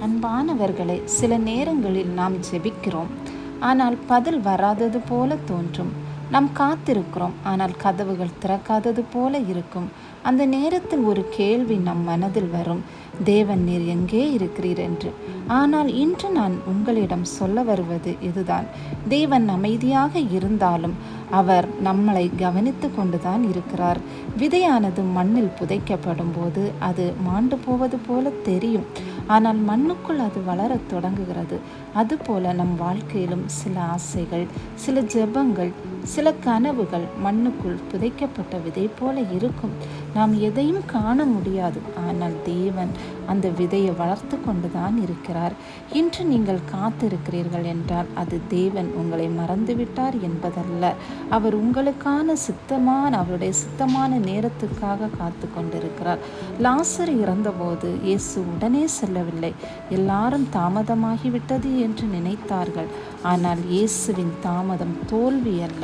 அன்பானவர்களே, சில நேரங்களில் நாம் ஜெபிக்கிறோம், ஆனால் பதில் வராதது போல தோன்றும். நாம் காத்திருக்கிறோம், ஆனால் கதவுகள் திறக்காதது போல இருக்கும். அந்த நேரத்தில் ஒரு கேள்வி நம் மனதில் வரும், தேவன் நீர் எங்கே இருக்கிறீர் என்று. ஆனால் இன்று நான் உங்களிடம் சொல்ல வருவது இதுதான்: தேவன் அமைதியாக இருந்தாலும் அவர் நம்மளை கவனித்து கொண்டுதான் இருக்கிறார். விதையானது மண்ணில் புதைக்கப்படும் போது அது மாண்டு போவது போல தெரியும், ஆனால் மண்ணுக்குள் அது வளரத் தொடங்குகிறது. அதுபோல நம் வாழ்க்கையிலும் சில ஆசைகள், சில ஜெபங்கள், சில கனவுகள் மண்ணுக்குள் புதைக்கப்பட்ட விதை போல இருக்கும். நாம் எதையும் காண முடியாது, ஆனால் தேவன் அந்த விதையை வளர்த்து கொண்டுதான் இருக்கிறார். இன்று நீங்கள் காத்திருக்கிறீர்கள் என்றால் அது தேவன் உங்களை மறந்துவிட்டார் என்பதல்ல. அவர் உங்களுக்கான அவருடைய சித்தமான நேரத்துக்காக காத்து கொண்டிருக்கிறார். லாசர் இறந்தபோது இயேசு உடனே செல்லவில்லை. எல்லாரும் தாமதமாகிவிட்டது என்று நினைத்தார்கள். ஆனால் இயேசுவின் தாமதம் தோல்வி அல்ல,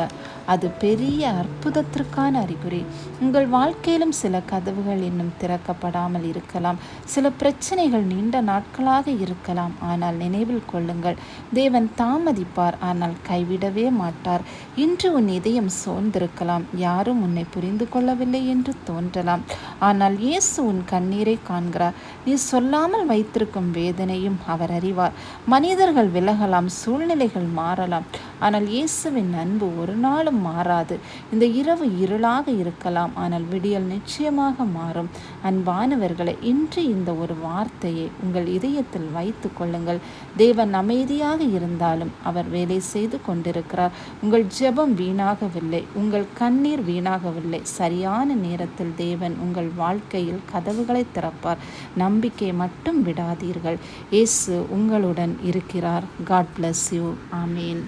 அது பெரிய அற்புதத்திற்கான அறிகுறி. உங்கள் வாழ்க்கையிலும் சில கதவுகள் இன்னும் திறக்கப்படாமல் இருக்கலாம். சில பிரச்சனைகள் நீண்ட நாட்களாக இருக்கலாம். ஆனால் நினைவில் கொள்ளுங்கள், தேவன் தாமதிப்பார், ஆனால் கைவிடவே மாட்டார். இன்று உன் இதயம் சோர்ந்திருக்கலாம். யாரும் உன்னை புரிந்து கொள்ளவில்லை என்று தோன்றலாம். ஆனால் இயேசு உன் கண்ணீரை காண்கிறார். நீ சொல்லாமல் வைத்திருக்கும் வேதனையும் அவர் அறிவார். மனிதர்கள் விலகலாம், சூழ்நிலைகள் மாறலாம், ஆனால் இயேசுவின் அன்பு ஒரு நாளும் மாறாது. இந்த இரவு இருளாக இருக்கலாம், ஆனால் விடியல் நிச்சயமாக மாறும். அன்பானவர்களை, இன்று இந்த ஒரு வார்த்தையை உங்கள் இதயத்தில் வைத்து கொள்ளுங்கள். தேவன் அமைதியாக இருந்தாலும் அவர் வேலை செய்து கொண்டிருக்கிறார். உங்கள் ஜெபம் வீணாகவில்லை, உங்கள் கண்ணீர் வீணாகவில்லை. சரியான நேரத்தில் தேவன் உங்கள் வாழ்க்கையில் கதவுகளை திறப்பார். நம்பிக்கை மட்டும் விடாதீர்கள். இயேசு உங்களுடன் இருக்கிறார். God bless you. ஆமீன்.